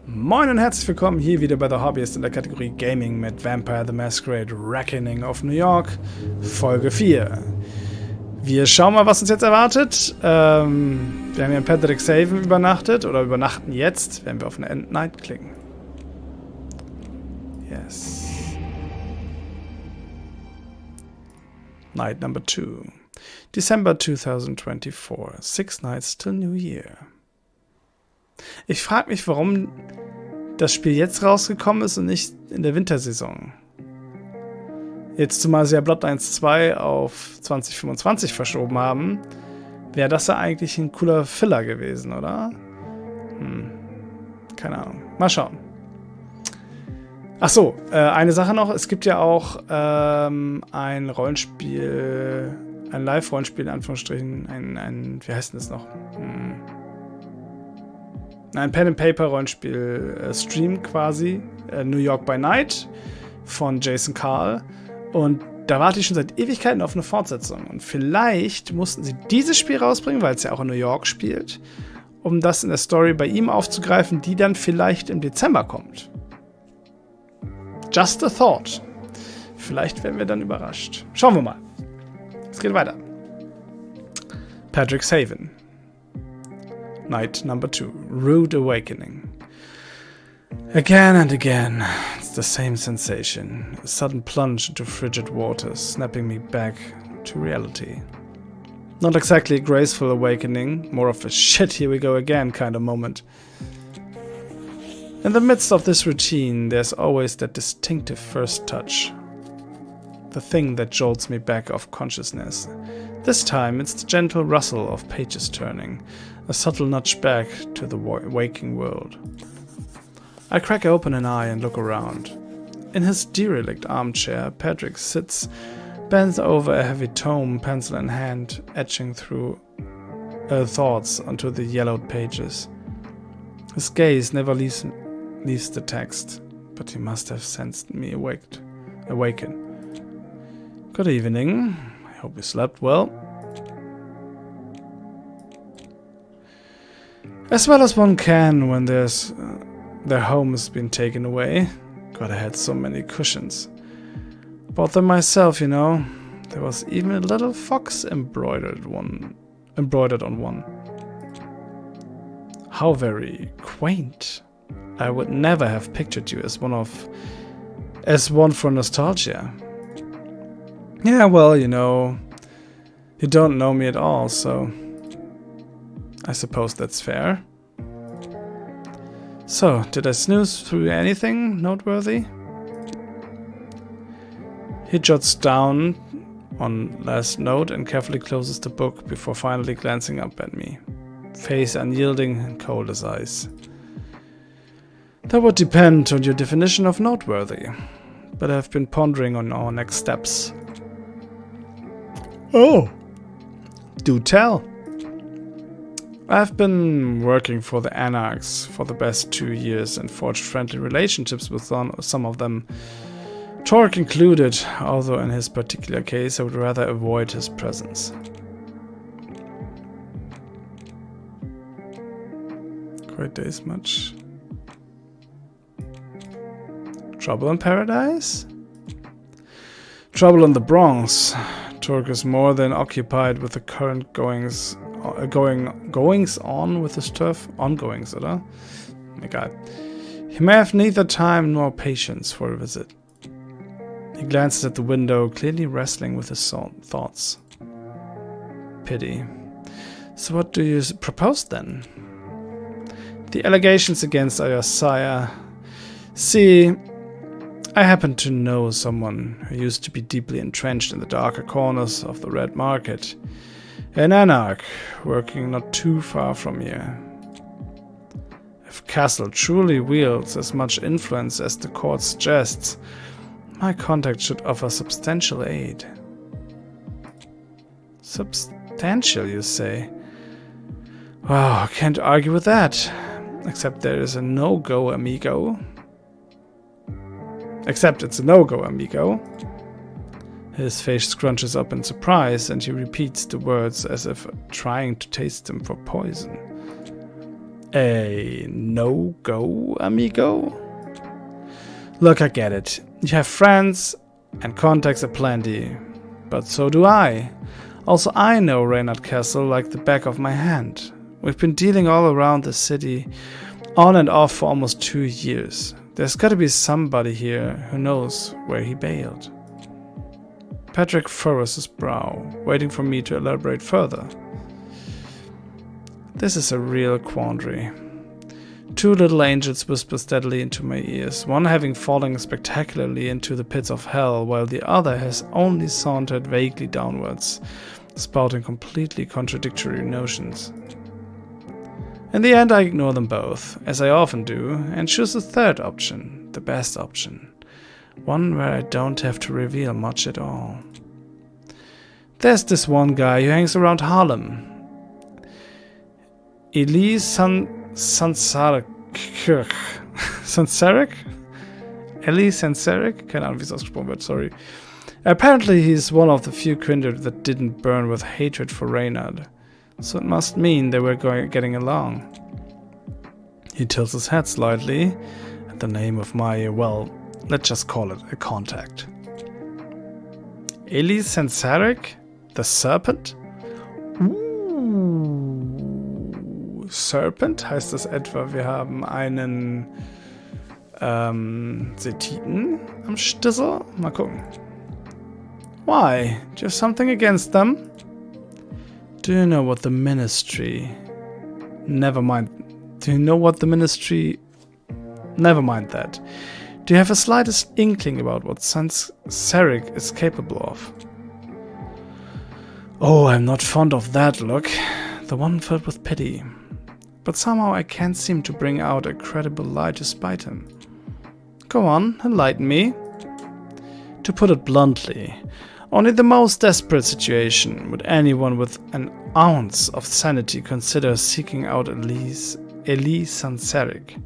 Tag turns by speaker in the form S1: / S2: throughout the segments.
S1: Moin und herzlich willkommen hier wieder bei theHobbyist in der Kategorie Gaming mit Vampire the Masquerade Reckoning of New York, Folge 4. Wir schauen mal, was uns jetzt erwartet. Wir haben hier in Patrick's-Haven übernachtet oder übernachten jetzt, wenn wir auf eine End Night klicken. Yes. Night number 2. December 2024. 6 nights till New Year. Ich frage mich, warum das Spiel jetzt rausgekommen ist und nicht in der Wintersaison. Jetzt zumal sie ja Bloodlines 2 auf 2025 verschoben haben, wäre das ja eigentlich ein cooler Filler gewesen, oder? Keine Ahnung. Mal schauen. Ach so, eine Sache noch. Es gibt ja auch ein Rollenspiel, ein Live-Rollenspiel in Anführungsstrichen, wie heißt denn das noch? Ein Pen-and-Paper-Rollenspiel-Stream quasi, New York by Night von Jason Carl. Und da warte ich schon seit Ewigkeiten auf eine Fortsetzung. Und vielleicht mussten sie dieses Spiel rausbringen, weil es ja auch in New York spielt, um das in der Story bei ihm aufzugreifen, die dann vielleicht im Dezember kommt. Just a thought. Vielleicht werden wir dann überrascht. Schauen wir mal. Es geht weiter. Patrick's-Haven. Night number 2. Rude Awakening. Again and again, it's the same sensation. A sudden plunge into frigid waters, snapping me back to reality. Not exactly a graceful awakening, more of a shit, here we go again kind of moment. In the midst of this routine, there's always that distinctive first touch. The thing that jolts me back off consciousness. This time, it's the gentle rustle of pages turning, a subtle nudge back to the waking world. I crack open an eye and look around. In his derelict armchair, Patrick sits, bent over a heavy tome, pencil in hand, etching through thoughts onto the yellowed pages. His gaze never leaves the text, but he must have sensed me awaken. Good evening. I hope you slept well. As well as one can when their home has been taken away. God, I had so many cushions. Bought them myself, you know. There was even a little fox embroidered on one. How very quaint. I would never have pictured you as one for nostalgia. Yeah, well, you know, you don't know me at all, so I suppose that's fair. So, did I snooze through anything noteworthy? He jots down on last note and carefully closes the book before finally glancing up at me, face unyielding and cold as ice. That would depend on your definition of noteworthy, but I've been pondering on our next steps. Oh, do tell. I've been working for the Anarchs for the past 2 years and forged friendly relationships with some of them, Torque included, although in his particular case I would rather avoid his presence. Great days much. Trouble in paradise? Trouble in the Bronx. Torque is more than occupied with the current goings on with his turf. Ongoings, oder? Egal. He may have neither time nor patience for a visit. He glances at the window, clearly wrestling with his thoughts. Pity. So what do you propose then? The allegations against our sire. See, I happen to know someone who used to be deeply entrenched in the darker corners of the Red Market. An Anarch, working not too far from here. If Castle truly wields as much influence as the court suggests, my contact should offer substantial aid. Substantial, you say? Wow, can't argue with that. Except it's a no-go, amigo. His face scrunches up in surprise, and he repeats the words as if trying to taste them for poison. A no-go, amigo? Look, I get it. You have friends and contacts aplenty, but so do I. Also, I know Reynard Castle like the back of my hand. We've been dealing all around the city, on and off for almost 2 years. There's gotta be somebody here who knows where he bailed. Patrick furrows his brow, waiting for me to elaborate further. This is a real quandary. 2 little angels whisper steadily into my ears, one having fallen spectacularly into the pits of hell, while the other has only sauntered vaguely downwards, spouting completely contradictory notions. In the end, I ignore them both, as I often do, and choose the third option, the best option. One where I don't have to reveal much at all. There's this one guy who hangs around Harlem. Elise Sansarek? Ellie Sansarek? Keine Ahnung, wie es ausgesprochen wird, sorry. Apparently he's one of the few kindred that didn't burn with hatred for Reynard. So it must mean they were getting along. He tilts his head slightly at the name of my, well, let's just call it a contact. Ellie Sansarek? The serpent? Serpent heißt das etwa, wir haben einen Setiten am Stissel? Mal gucken. Why? Do you have something against them? Do you know what the ministry... Never mind. Do you know what the ministry... Never mind that. Do you have a slightest inkling about what Sansarek is capable of? Oh, I'm not fond of that look. The one filled with pity. But somehow I can't seem to bring out a credible lie to spite him. Go on, enlighten me. To put it bluntly, only the most desperate situation would anyone with an ounce of sanity consider seeking out Elise Sansarek.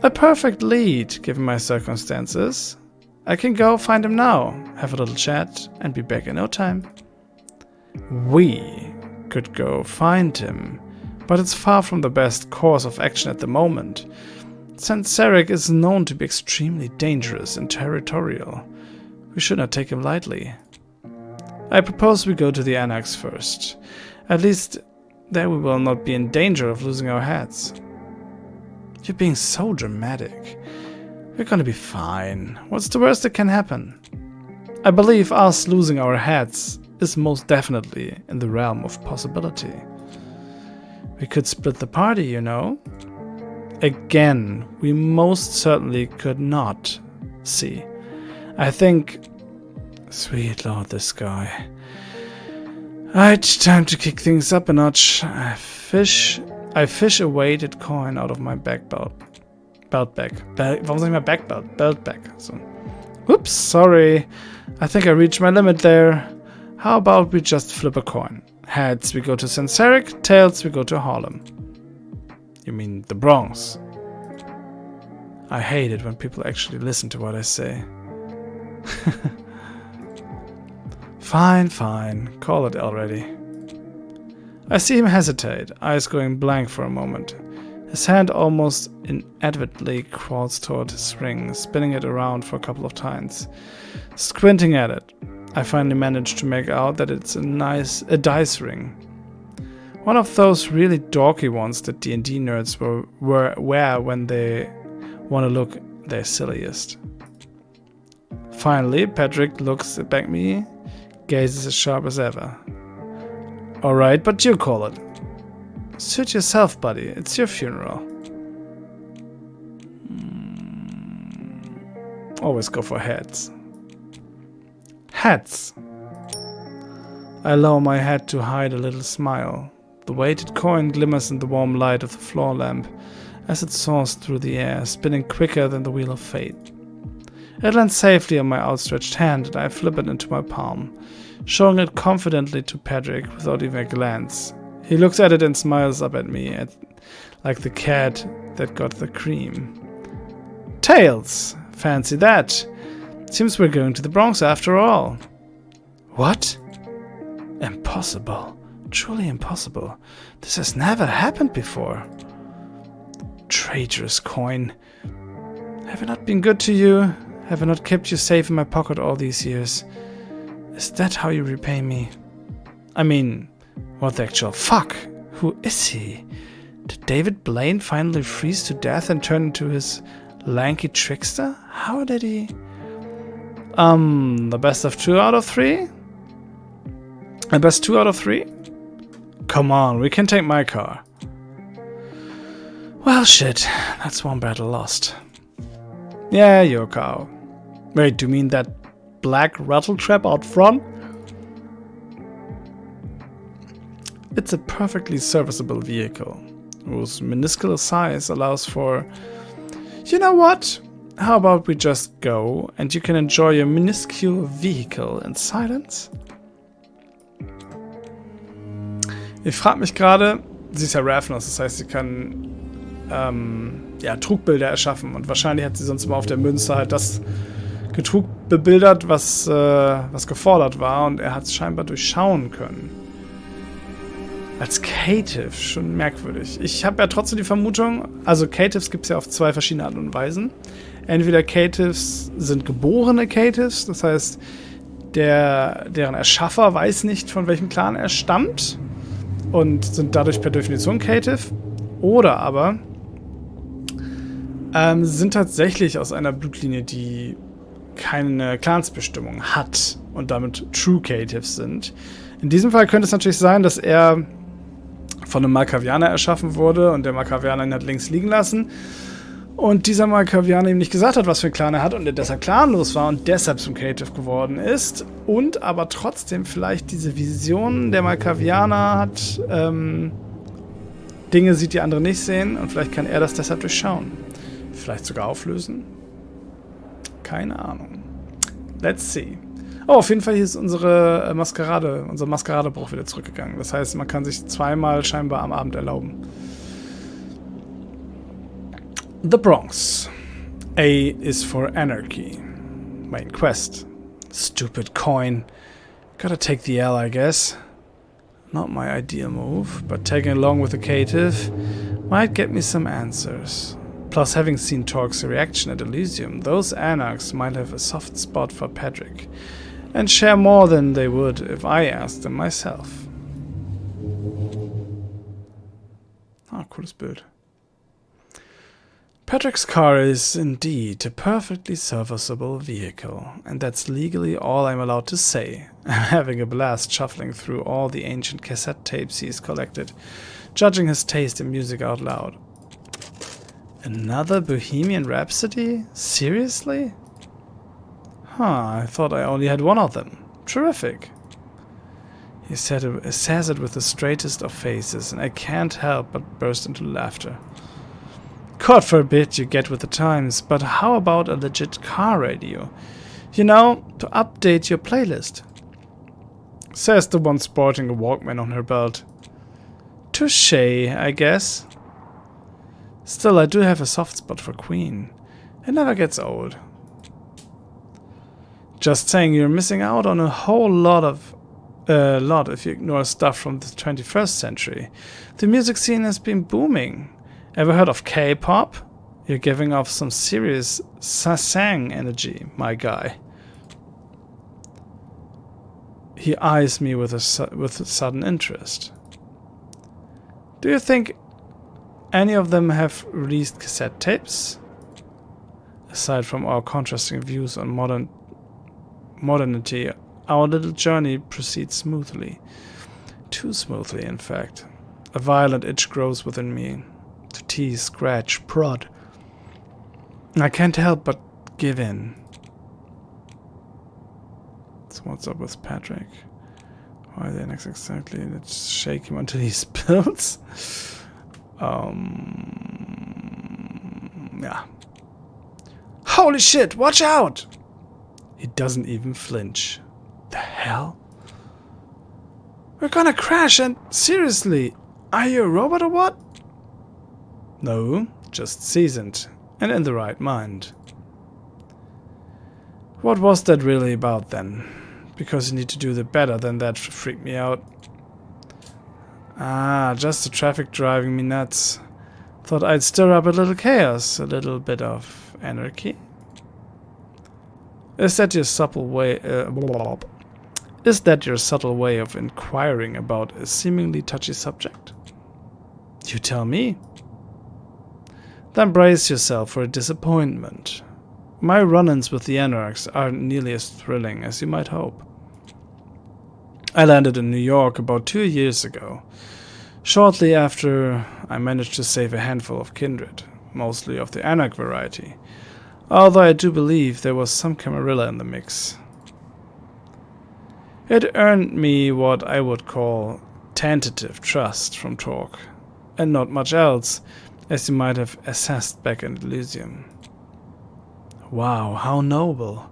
S1: A perfect lead, given my circumstances. I can go find him now, have a little chat, and be back in no time. We could go find him, but it's far from the best course of action at the moment. Sansarek is known to be extremely dangerous and territorial. We should not take him lightly. I propose we go to the Anarchs first. At least there we will not be in danger of losing our heads. You're being so dramatic. We're gonna be fine. What's the worst that can happen? I believe us losing our heads is most definitely in the realm of possibility. We could split the party, you know? Again, we most certainly could not see. I think... Sweet Lord, this guy. Alright, time to kick things up a notch. I fish a weighted coin out of my belt bag. Warum sag ich mal Backbelt? Belt bag. So. Oops, sorry. I think I reached my limit there. How about we just flip a coin? Heads, we go to Sansarek. Tails, we go to Harlem. You mean the Bronx? I hate it when people actually listen to what I say. Fine. Call it already. I see him hesitate, eyes going blank for a moment. His hand almost inadvertently crawls toward his ring, spinning it around for a couple of times. Squinting at it, I finally manage to make out that it's a dice ring. One of those really dorky ones that D&D nerds wear when they want to look their silliest. Finally, Patrick looks back at me, gazes as sharp as ever. Alright, but you call it. Suit yourself, buddy. It's your funeral. Always go for heads. Heads! I lower my head to hide a little smile. The weighted coin glimmers in the warm light of the floor lamp as it soars through the air, spinning quicker than the wheel of fate. It lands safely on my outstretched hand and I flip it into my palm, showing it confidently to Patrick without even a glance. He looks at it and smiles up at me, like the cat that got the cream. Tails! Fancy that! Seems we're going to the Bronx after all. What? Impossible. Truly impossible. This has never happened before. Traitorous coin. Have I not been good to you? Have I not kept you safe in my pocket all these years? Is that how you repay me? I mean, what the actual fuck? Who is he? Did David Blaine finally freeze to death and turn into his lanky trickster? How did he? The best of 2 out of 3? The best 2 out of 3? Come on, we can take my car. Well, shit. That's one battle lost. Yeah, your car. Wait, do you mean that black rattletrap out front? It's a perfectly serviceable vehicle, whose minuscule size allows for... You know what? How about we just go and you can enjoy your minuscule vehicle in silence? Ich frage mich gerade, sie ist ja Ravnus, das heißt, sie kann ja, Trugbilder erschaffen und wahrscheinlich hat sie sonst immer auf der Münze halt das bebildert, was gefordert war und er hat es scheinbar durchschauen können. Als Cative, schon merkwürdig. Ich habe ja trotzdem die Vermutung, also Catives gibt es ja auf 2 verschiedene Arten und Weisen. Entweder Catives sind geborene Catives, das heißt, deren Erschaffer weiß nicht, von welchem Clan er stammt und sind dadurch per Definition Cative. Oder aber sind tatsächlich aus einer Blutlinie, die keine Clansbestimmung hat und damit True Catives sind. In diesem Fall könnte es natürlich sein, dass er von einem Malkavianer erschaffen wurde und der Malkavianer ihn hat links liegen lassen und dieser Malkavianer ihm nicht gesagt hat, was für einen Clan er hat und er deshalb clanlos war und deshalb zum Cative geworden ist und aber trotzdem vielleicht diese Vision der Malkavianer hat, Dinge sieht, die andere nicht sehen und vielleicht kann er das deshalb durchschauen. Vielleicht sogar auflösen? Keine Ahnung. Let's see. Oh, auf jeden Fall hier ist unsere Masquerade, unser Maskeradebruch wieder zurückgegangen. Das heißt, man kann sich 2-mal scheinbar am Abend erlauben. The Bronx. A is for anarchy. Main quest. Stupid coin. Gotta take the L, I guess. Not my ideal move, but taking along with the cative might get me some answers. Plus, having seen Torque's reaction at Elysium, those Anarchs might have a soft spot for Patrick, and share more than they would if I asked them myself. Ah, cooles Bild. Patrick's car is indeed a perfectly serviceable vehicle, and that's legally all I'm allowed to say. I'm having a blast shuffling through all the ancient cassette tapes he's collected, judging his taste in music out loud. Another Bohemian Rhapsody? Seriously? Huh, I thought I only had one of them. Terrific. He says it with the straightest of faces, and I can't help but burst into laughter. God forbid you get with the times, but how about a legit car radio? You know, to update your playlist. Says the one sporting a Walkman on her belt. Touché, I guess. Still, I do have a soft spot for Queen. It never gets old. Just saying, you're missing out on a whole lot if you ignore stuff from the 21st century. The music scene has been booming. Ever heard of K-pop? You're giving off some serious Sasang energy, my guy. He eyes me with sudden interest. Do you think any of them have released cassette tapes? Aside from our contrasting views on modernity, our little journey proceeds smoothly. Too smoothly, in fact. A violent itch grows within me. To tease, scratch, prod. I can't help but give in. So what's up with Patrick? Why are they next exactly? Let's shake him until he spills. Yeah. Holy shit, watch out! He doesn't even flinch. The hell? We're gonna crash and seriously, are you a robot or what? No, just seasoned and in the right mind. What was that really about then? Because you need to do the better than that freaked me out. Ah, just the traffic driving me nuts. Thought I'd stir up a little chaos, a little bit of anarchy. Is that your subtle way? Is that your subtle way of inquiring about a seemingly touchy subject? You tell me. Then brace yourself for a disappointment. My run-ins with the Anarchs aren't nearly as thrilling as you might hope. I landed in New York about 2 years ago, shortly after I managed to save a handful of kindred, mostly of the Anarch variety, although I do believe there was some Camarilla in the mix. It earned me what I would call tentative trust from talk, and not much else, as you might have assessed back in Elysium. Wow, how noble.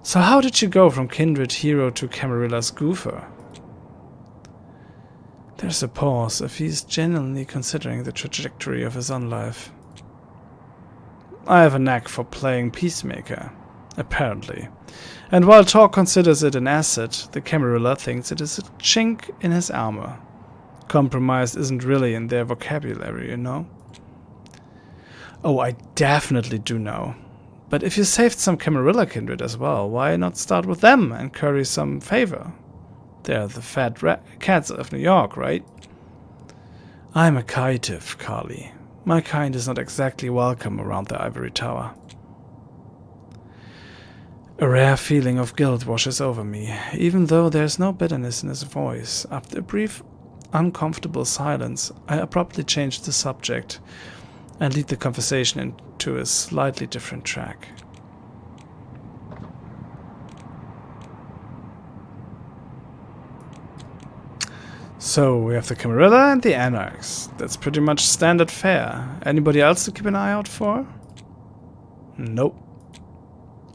S1: So how did you go from kindred hero to Camarilla's goofer? There's a pause if he's genuinely considering the trajectory of his own life. I have a knack for playing peacemaker, apparently. And while talk considers it an asset, the Camarilla thinks it is a chink in his armor. Compromise isn't really in their vocabulary, you know? Oh, I definitely do know. But if you saved some Camarilla kindred as well, why not start with them and curry some favor? They're the fat cats of New York, right? I'm a caitiff, Carly. My kind is not exactly welcome around the ivory tower. A rare feeling of guilt washes over me, even though there's no bitterness in his voice. After a brief, uncomfortable silence, I abruptly change the subject and lead the conversation into a slightly different track. So, we have the Camarilla and the Anarchs. That's pretty much standard fare. Anybody else to keep an eye out for? Nope.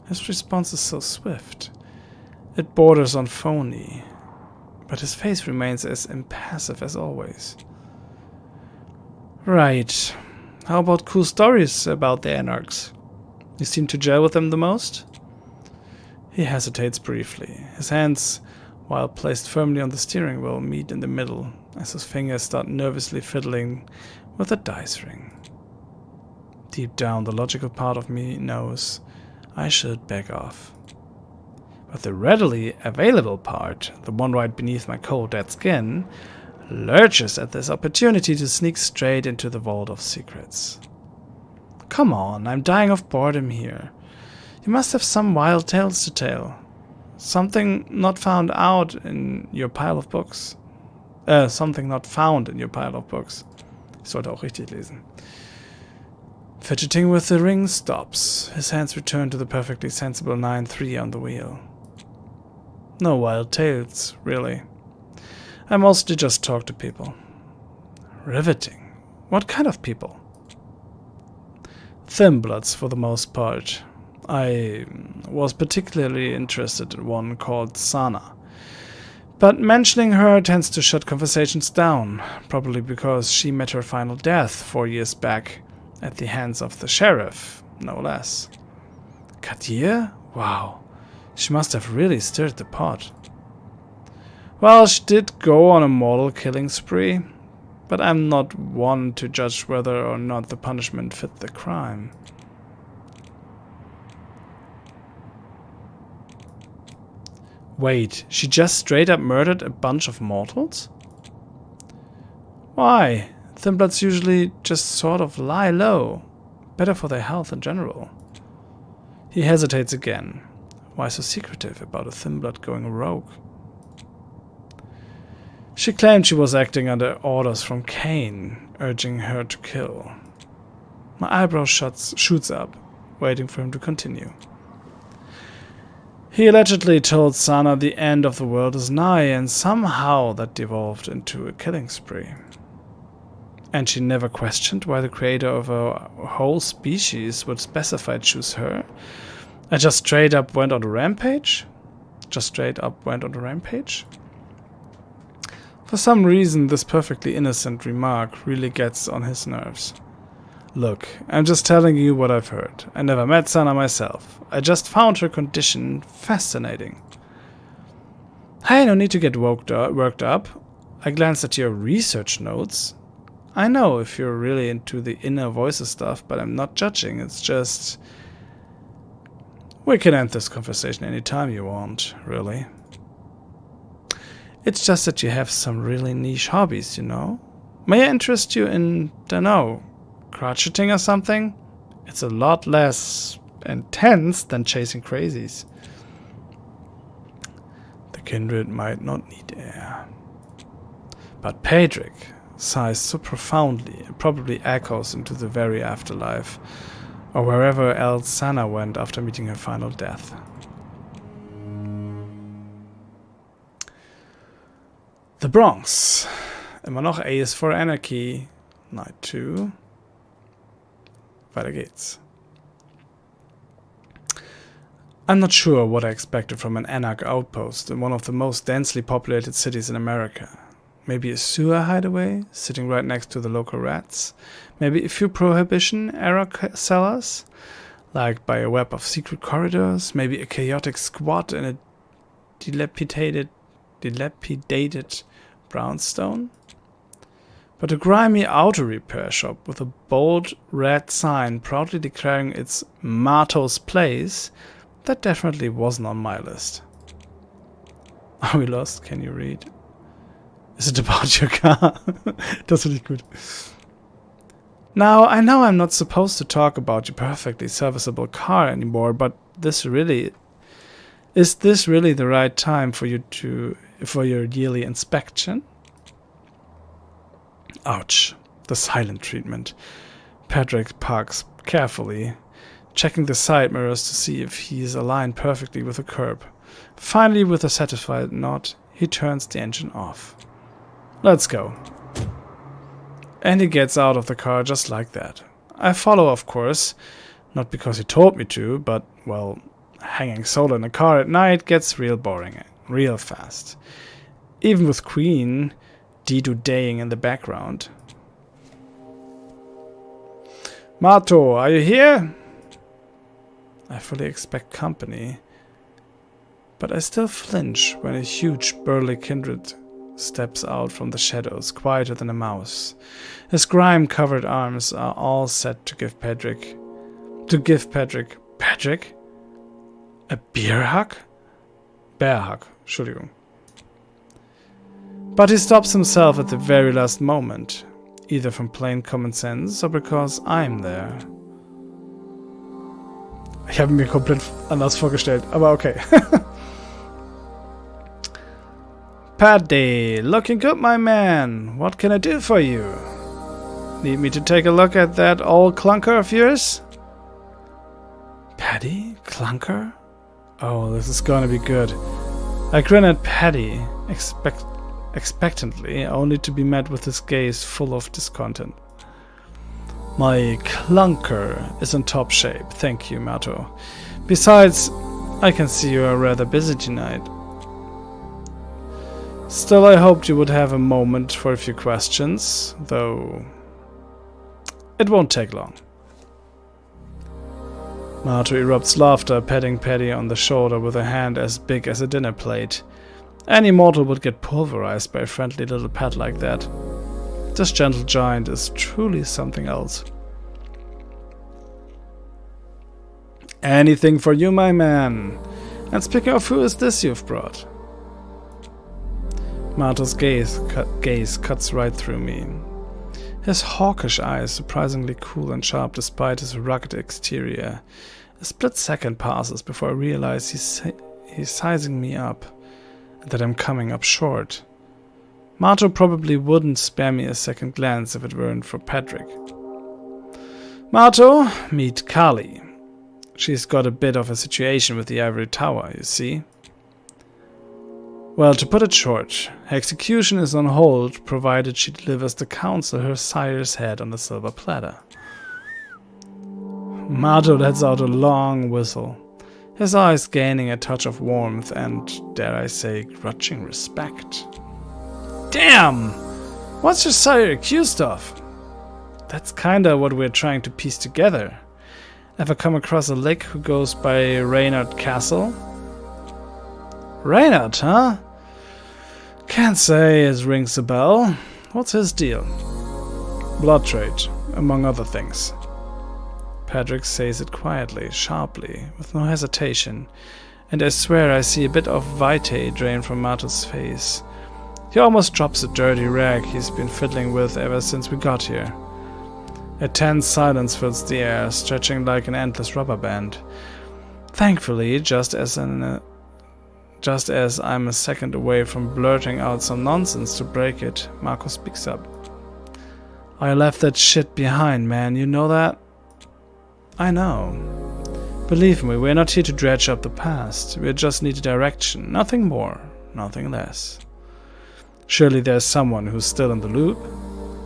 S1: His response is so swift. It borders on phony. But his face remains as impassive as always. Right. How about cool stories about the Anarchs? You seem to gel with them the most? He hesitates briefly. His hands, while placed firmly on the steering wheel, meet in the middle as his fingers start nervously fiddling with a dice ring. Deep down, the logical part of me knows I should back off. But the readily available part, the one right beneath my cold dead skin, lurches at this opportunity to sneak straight into the vault of secrets. Come on, I'm dying of boredom here. You must have some wild tales to tell. Something not found out in your pile of books. Something not found in your pile of books. Ich sollte auch richtig lesen. Fidgeting with the ring stops. His hands return to the perfectly sensible 9-3 on the wheel. No wild tales, really. I mostly just talk to people. Riveting. What kind of people? Thin-bloods for the most part. I was particularly interested in one called Sana. But mentioning her tends to shut conversations down, probably because she met her final death 4 years back at the hands of the sheriff, no less. Kadir? Wow. She must have really stirred the pot. Well, she did go on a mortal killing spree, but I'm not one to judge whether or not the punishment fit the crime. Wait, she just straight up murdered a bunch of mortals? Why? Thin-bloods usually just sort of lie low. Better for their health in general. He hesitates again. Why so secretive about a thin-blood going rogue? She claimed she was acting under orders from Cain, urging her to kill. My eyebrow shoots up, waiting for him to continue. He allegedly told Sana the end of the world is nigh, and somehow that devolved into a killing spree. And she never questioned why the creator of a whole species would specify choose her. I just straight up went on a rampage? For some reason, this perfectly innocent remark really gets on his nerves. Look, I'm just telling you what I've heard. I never met Sana myself. I just found her condition fascinating. Hey, no need to get worked up. I glanced at your research notes. I know if you're really into the inner voices stuff, but I'm not judging. It's just... We can end this conversation anytime you want, really. It's just that you have some really niche hobbies, you know? May I interest you in, dunno, crocheting or something? It's a lot less intense than chasing crazies. The kindred might not need air. But Pedrick sighs so profoundly it probably echoes into the very afterlife, or wherever else Sana went after meeting her final death. The Bronx. Immer noch A is for Anarchy. Night 2. Weiter geht's. I'm not sure what I expected from an Anarch outpost in one of the most densely populated cities in America. Maybe a sewer hideaway, sitting right next to the local rats. Maybe a few Prohibition-era cellars, like by a web of secret corridors. Maybe a chaotic squat in a dilapidated brownstone. But a grimy auto repair shop with a bold red sign proudly declaring it's Mato's place, that definitely wasn't on my list. Are we lost? Can you read? Is it about your car? Das finde ich gut. Now, I know I'm not supposed to talk about your perfectly serviceable car anymore, but is this really the right time for your yearly inspection? Ouch. The silent treatment. Pedrick parks carefully, checking the side mirrors to see if he is aligned perfectly with the curb. Finally, with a satisfied nod, he turns the engine off. Let's go. And he gets out of the car just like that. I follow, of course, not because he told me to, but, well, hanging solo in a car at night gets real boring, real fast. Even with Queen daying in the background. Moto, are you here? I fully expect company, but I still flinch when a huge burly kindred steps out from the shadows, quieter than a mouse. His grime-covered arms are all set to give Pedrick... Pedrick? A beer hug? Bear hug, Entschuldigung. But he stops himself at the very last moment, either from plain common sense or because I'm there. Ich habe mir komplett anders vorgestellt, aber okay. Paddy, looking good, my man. What can I do for you? Need me to take a look at that old clunker of yours? Paddy? Clunker? Oh, this is gonna be good. I grin at Paddy, expectantly, only to be met with his gaze full of discontent. My clunker is in top shape, thank you, Moto. Besides, I can see you are rather busy tonight. Still, I hoped you would have a moment for a few questions, though it won't take long. Moto erupts laughter, patting Paddy on the shoulder with a hand as big as a dinner plate. Any mortal would get pulverized by a friendly little pat like that. This gentle giant is truly something else. Anything for you, my man. And speaking of, who is this you've brought? Mato's gaze cuts right through me. His hawkish eyes surprisingly cool and sharp despite his rugged exterior. A split second passes before I realize he's sizing me up and that I'm coming up short. Moto probably wouldn't spare me a second glance if it weren't for Pedrick. Moto, meet Kali. She's got a bit of a situation with the ivory tower, you see. Well, to put it short, her execution is on hold, provided she delivers the council her sire's head on a silver platter. Moto lets out a long whistle, his eyes gaining a touch of warmth and, dare I say, grudging respect. Damn! What's your sire accused of? That's kinda what we're trying to piece together. Ever come across a lick who goes by Reynard Castle? Reynard, huh? Can't say it rings a bell. What's his deal? Blood trade, among other things. Patrick says it quietly, sharply, with no hesitation, and I swear I see a bit of vitae drain from Mato's face. He almost drops a dirty rag he's been fiddling with ever since we got here. A tense silence fills the air, stretching like an endless rubber band. Thankfully, just as I'm a second away from blurting out some nonsense to break it, Marco speaks up. I left that shit behind, man, you know that? I know. Believe me, we're not here to dredge up the past. We just need a direction, nothing more, nothing less. Surely there's someone who's still in the loop?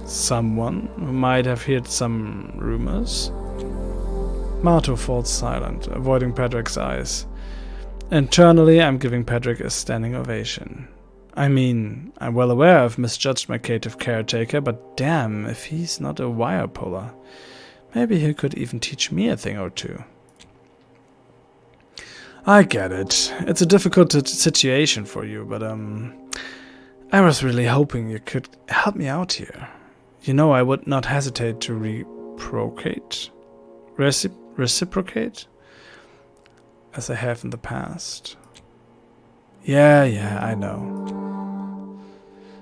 S1: Someone who might have heard some rumors? Moto falls silent, avoiding Patrick's eyes. Internally, I'm giving Patrick a standing ovation. I mean, I'm well aware I've misjudged my creative caretaker, but damn if he's not a wire puller. Maybe he could even teach me a thing or two. I get it. It's a difficult situation for you, but I was really hoping you could help me out here. You know I would not hesitate to reciprocate, as I have in the past. Yeah, I know.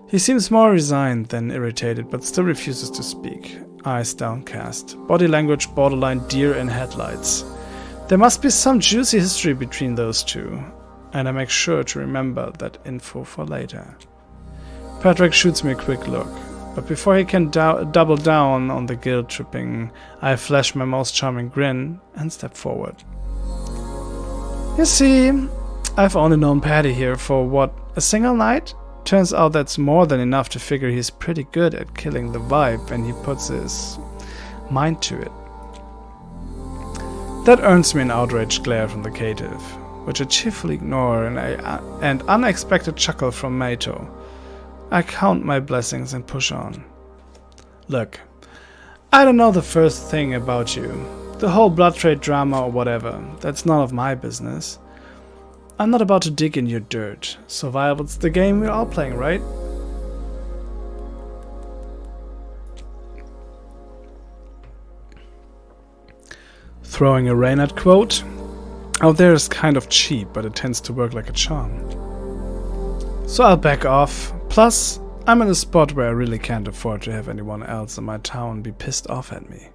S1: He seems more resigned than irritated, but still refuses to speak. Eyes downcast, body language borderline deer in headlights. There must be some juicy history between those two, and I make sure to remember that info for later. Patrick shoots me a quick look, but before he can double down on the guilt-tripping, I flash my most charming grin and step forward. You see, I've only known Paddy here for, what, a single night? Turns out that's more than enough to figure he's pretty good at killing the vibe when he puts his mind to it. That earns me an outraged glare from the caitiff, which I cheerfully ignore, and an unexpected chuckle from Moto. I count my blessings and push on. Look, I don't know the first thing about you. The whole blood trade drama or whatever, that's none of my business. I'm not about to dig in your dirt. Survival's the game we're all playing, right? Throwing a Reynard quote out there is kind of cheap, but it tends to work like a charm. So I'll back off. Plus, I'm in a spot where I really can't afford to have anyone else in my town be pissed off at me.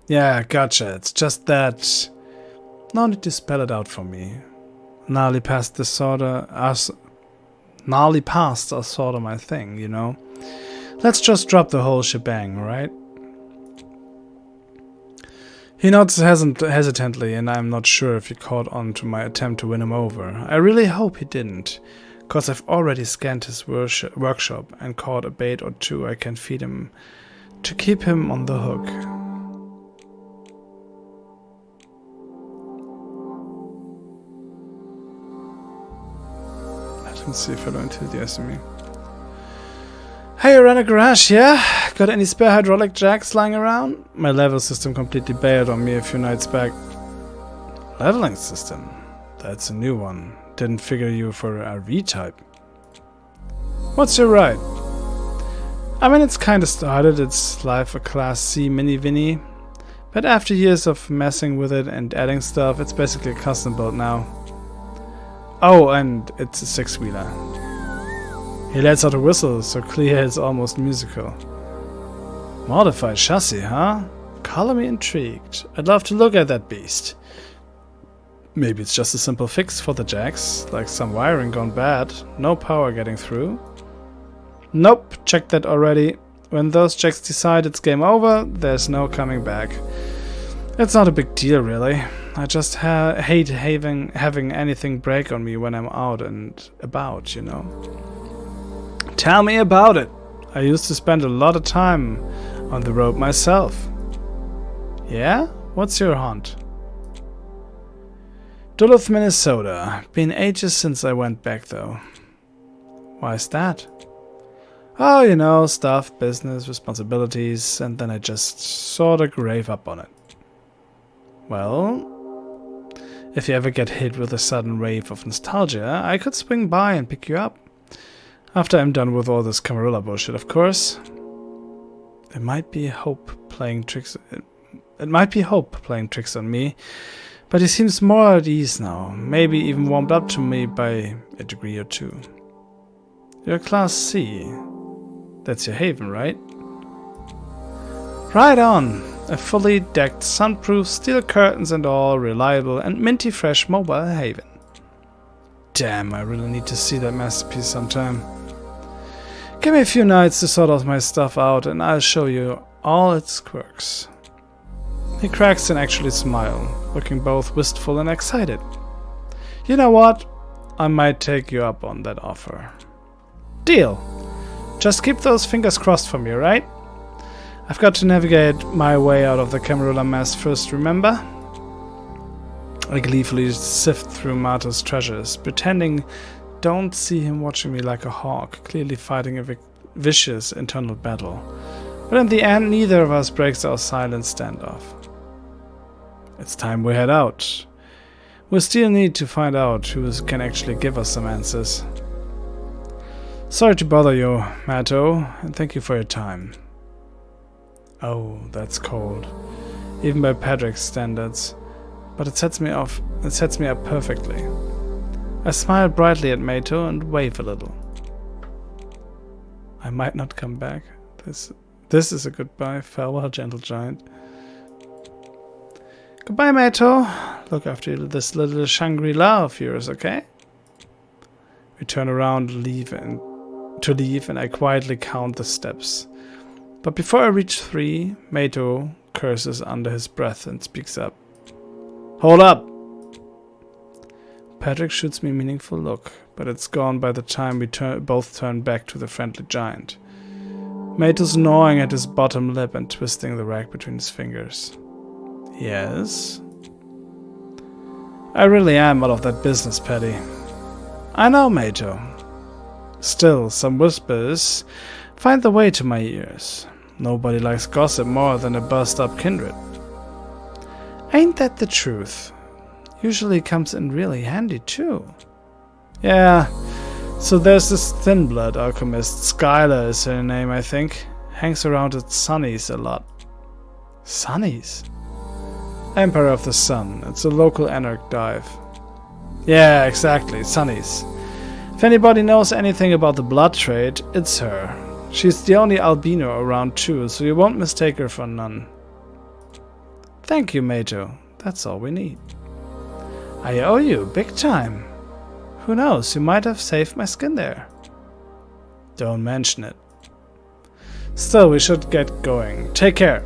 S1: Yeah, gotcha. It's just that... No need to spell it out for me. Gnarly pasts are sorta my thing, you know? Let's just drop the whole shebang, right? He nods hesitantly, and I'm not sure if he caught on to my attempt to win him over. I really hope he didn't, cause I've already scanned his workshop and caught a bait or two I can feed him to keep him on the hook. Let him see fellow enthusiasm me. Hey, you run a garage, yeah? Got any spare hydraulic jacks lying around? My level system completely bailed on me a few nights back. Leveling system? That's a new one. Didn't figure you for an RV type. What's your ride? I mean, it's kinda started its life a Class C Mini Vinny, but after years of messing with it and adding stuff, it's basically a custom build now. Oh, and it's a six-wheeler. He lets out a whistle, so clear it's almost musical. Modified chassis, huh? Color me intrigued. I'd love to look at that beast. Maybe it's just a simple fix for the jacks, like some wiring gone bad, no power getting through. Nope, checked that already. When those jacks decide it's game over, there's no coming back. It's not a big deal, really. I just hate having anything break on me when I'm out and about, you know. Tell me about it. I used to spend a lot of time on the road myself. Yeah? What's your haunt? Duluth, Minnesota. Been ages since I went back though. Why's that? Oh, you know, stuff, business, responsibilities, and then I just sorta gave up on it. Well, if you ever get hit with a sudden wave of nostalgia, I could swing by and pick you up. After I'm done with all this Camarilla bullshit, of course. It might be Hope playing tricks. It might be Hope playing tricks on me, but he seems more at ease now. Maybe even warmed up to me by a degree or two. You're Class C. That's your haven, right? Right on! A fully decked, sunproof, steel curtains and all, reliable and minty fresh mobile haven. Damn, I really need to see that masterpiece sometime. Give me a few nights to sort all my stuff out and I'll show you all its quirks. He cracks and actually smile, looking both wistful and excited. You know what? I might take you up on that offer. Deal! Just keep those fingers crossed for me, right? I've got to navigate my way out of the Camarilla mess first, remember? I gleefully sift through Mato's treasures, pretending don't see him watching me like a hawk, clearly fighting a vicious internal battle. But in the end, neither of us breaks our silent standoff. It's time we head out. We still need to find out who can actually give us some answers. Sorry to bother you, Mato, and thank you for your time. Oh, that's cold. Even by Patrick's standards. But it sets me up perfectly. I smile brightly at Mato and wave a little. I might not come back. This is a goodbye. Farewell, gentle giant. Goodbye, Mato. Look after this little Shangri-La of yours, okay? We turn around to leave and I quietly count the steps. But before I reach 3, Mato curses under his breath and speaks up. Hold up! Patrick shoots me a meaningful look, but it's gone by the time we both turn back to the friendly giant. Mato's gnawing at his bottom lip and twisting the rag between his fingers. Yes? I really am out of that business, Paddy. I know, Mato. Still, some whispers find the way to my ears. Nobody likes gossip more than a buzzed-up kindred. Ain't that the truth? Usually comes in really handy too. Yeah, so there's this thin blood alchemist, Skylar is her name I think, hangs around at Sunny's a lot. Sunny's? Emperor of the Sun, it's a local Anarch dive. Yeah, exactly, Sunny's. If anybody knows anything about the blood trade, it's her. She's the only albino around too, so you won't mistake her for none. Thank you, Mato. That's all we need. I owe you, big time. Who knows, you might have saved my skin there. Don't mention it. Still, we should get going. Take care.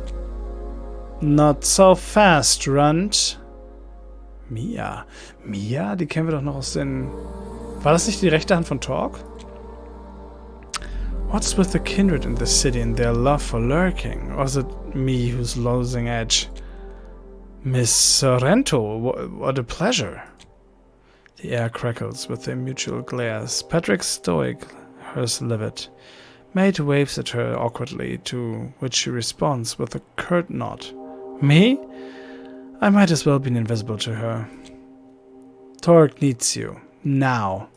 S1: Not so fast, Runt. Mia. Mia? Die kennen wir doch noch aus den... War das nicht die rechte Hand von Torque? What's with the kindred in the city and their love for lurking? Or is it me who's losing edge? Miss Sorrento, what a pleasure. The air crackles with their mutual glares. Patrick's stoic, hers livid. Mate waves at her awkwardly, to which she responds with a curt nod. Me? I might as well be invisible to her. Torque needs you. Now.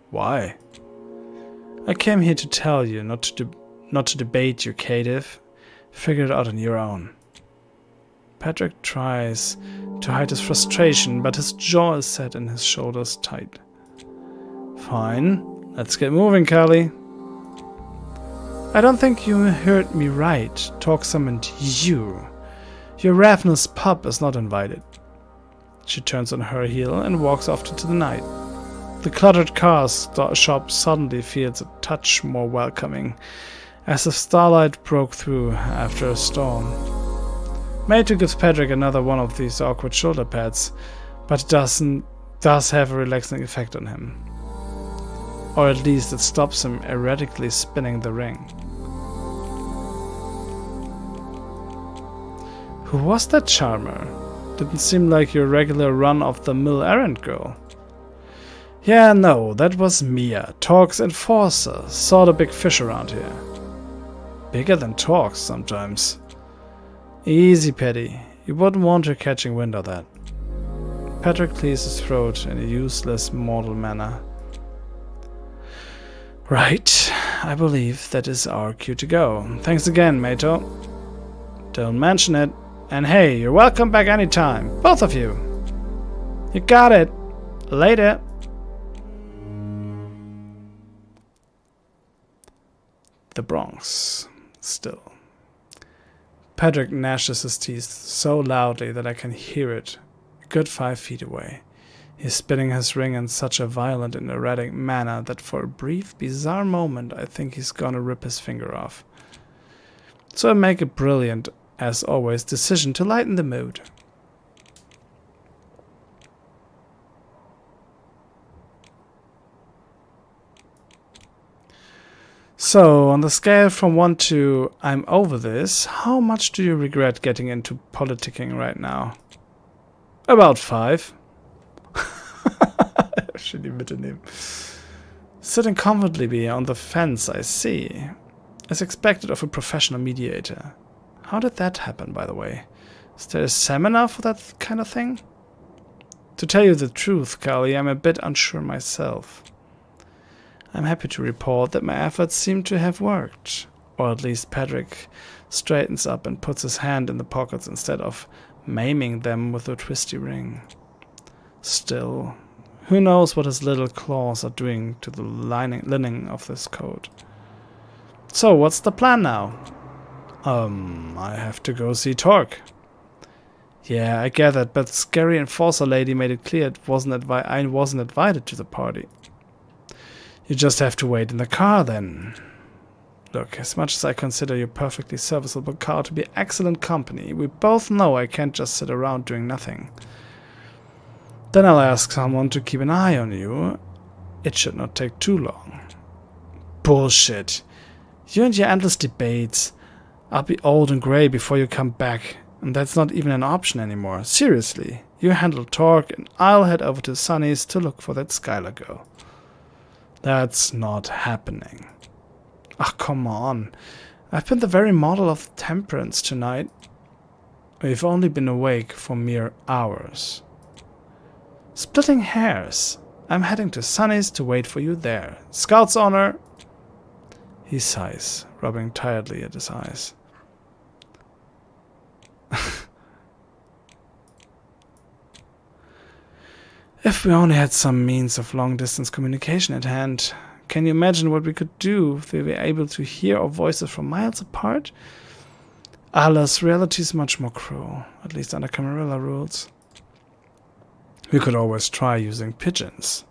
S1: Why? I came here to tell you, not to debate you, caitiff. Figure it out on your own. Patrick tries to hide his frustration, but his jaw is set and his shoulders tight. Fine, let's get moving, Callie. I don't think you heard me right. Torque summoned you. Your ravenous pup is not invited. She turns on her heel and walks off into the night. The cluttered car shop suddenly feels a touch more welcoming, as if starlight broke through after a storm. Mato gives Patrick another one of these awkward shoulder pads, but it does have a relaxing effect on him. Or at least it stops him erratically spinning the ring. Who was that charmer? Didn't seem like your regular run-of-the-mill errand girl. Yeah, no, that was Mia, Torque's enforcer. Saw the big fish around here. Bigger than Torque's sometimes. Easy, Paddy. You wouldn't want her catching wind of that. Patrick clears his throat in a useless, mortal manner. Right, I believe that is our cue to go. Thanks again, Moto. Don't mention it. And hey, you're welcome back anytime, both of you. You got it. Later. The Bronx. Still. Patrick gnashes his teeth so loudly that I can hear it a good 5 feet away. He's spinning his ring in such a violent and erratic manner that for a brief, bizarre moment I think he's gonna rip his finger off. So I make a brilliant, as always, decision to lighten the mood. So, on the scale from 1 to I'm over this, how much do you regret getting into politicking right now? About 5. Should die Mitte nehmen. Sitting comfortably on the fence, I see. As expected of a professional mediator. How did that happen, by the way? Is there a seminar for that kind of thing? To tell you the truth, Kali, I'm a bit unsure myself. I'm happy to report that my efforts seem to have worked. Or at least Patrick straightens up and puts his hand in the pockets instead of maiming them with a twisty ring. Still, who knows what his little claws are doing to the lining of this coat. So, what's the plan now? I have to go see Torque. Yeah, I gathered, but scary enforcer lady made it clear I wasn't invited to the party. You just have to wait in the car then. Look, as much as I consider your perfectly serviceable car to be excellent company, we both know I can't just sit around doing nothing. Then I'll ask someone to keep an eye on you. It should not take too long. Bullshit. You and your endless debates. I'll be old and grey before you come back, and that's not even an option anymore. Seriously, you handle Torque, and I'll head over to Sunny's to look for that Skylar girl. That's not happening. Ah, come on. I've been the very model of temperance tonight. We've only been awake for mere hours. Splitting hairs. I'm heading to Sunny's to wait for you there. Scout's honor. He sighs, rubbing tiredly at his eyes. If we only had some means of long-distance communication at hand, can you imagine what we could do if we were able to hear our voices from miles apart? Alas, reality is much more cruel, at least under Camarilla rules. We could always try using pigeons.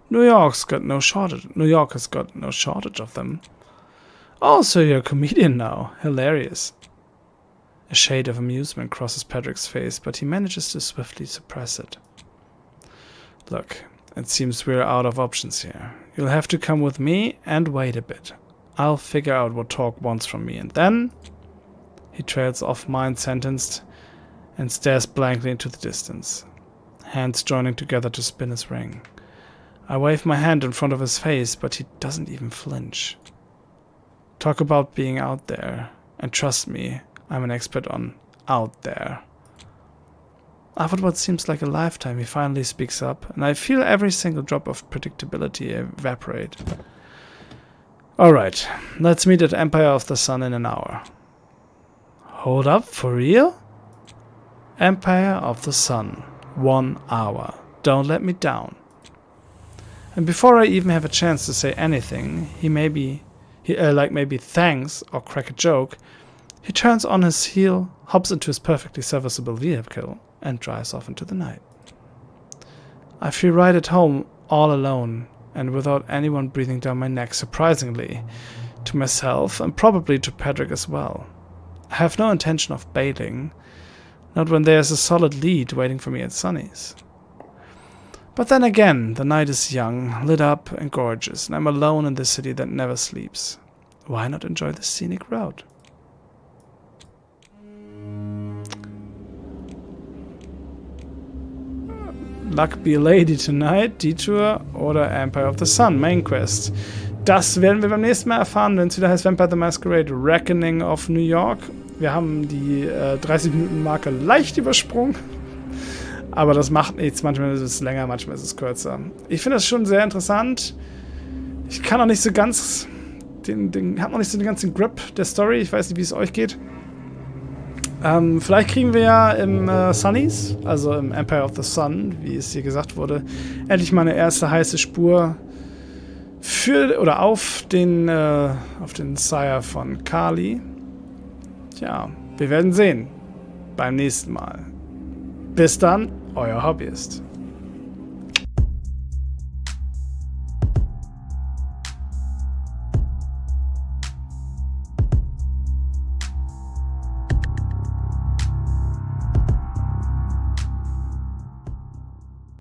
S1: New York has got no shortage of them. Oh, so you're a comedian now. Hilarious. A shade of amusement crosses Patrick's face, but he manages to swiftly suppress it. Look, it seems we're out of options here. You'll have to come with me and wait a bit. I'll figure out what Torque wants from me, and then... He trails off mind-sentenced and stares blankly into the distance, hands joining together to spin his ring. I wave my hand in front of his face, but he doesn't even flinch. Talk about being out there, and trust me, I'm an expert on out there. After what seems like a lifetime, he finally speaks up, and I feel every single drop of predictability evaporate. Alright, let's meet at Empire of the Sun in an hour. Hold up, for real? Empire of the Sun, 1 hour. Don't let me down. And before I even have a chance to say anything, maybe thanks or crack a joke, he turns on his heel, hops into his perfectly serviceable vehicle, and drives off into the night. I feel right at home, all alone, and without anyone breathing down my neck, surprisingly, to myself and probably to Patrick as well. I have no intention of bailing, not when there's a solid lead waiting for me at Sunny's. But then again, the night is young, lit up and gorgeous, and I'm alone in this city that never sleeps. Why not enjoy the scenic route? Luck be a Lady Tonight, Detour oder Empire of the Sun, Main Quest. Das werden wir beim nächsten Mal erfahren, wenn es wieder heißt Vampire the Masquerade, Reckoning of New York. Wir haben die 30-Minuten-Marke leicht übersprungen. Aber das macht nichts. Manchmal ist es länger, manchmal ist es kürzer. Ich finde das schon sehr interessant. Ich kann noch nicht so ganz hab noch nicht so den ganzen Grip der Story. Ich weiß nicht, wie es euch geht. Vielleicht kriegen wir ja im Sunnies, also im Empire of the Sun, wie es hier gesagt wurde, endlich mal eine erste heiße Spur auf den Sire von Kali. Tja, wir werden sehen beim nächsten Mal. Bis dann, euer Hobbyist.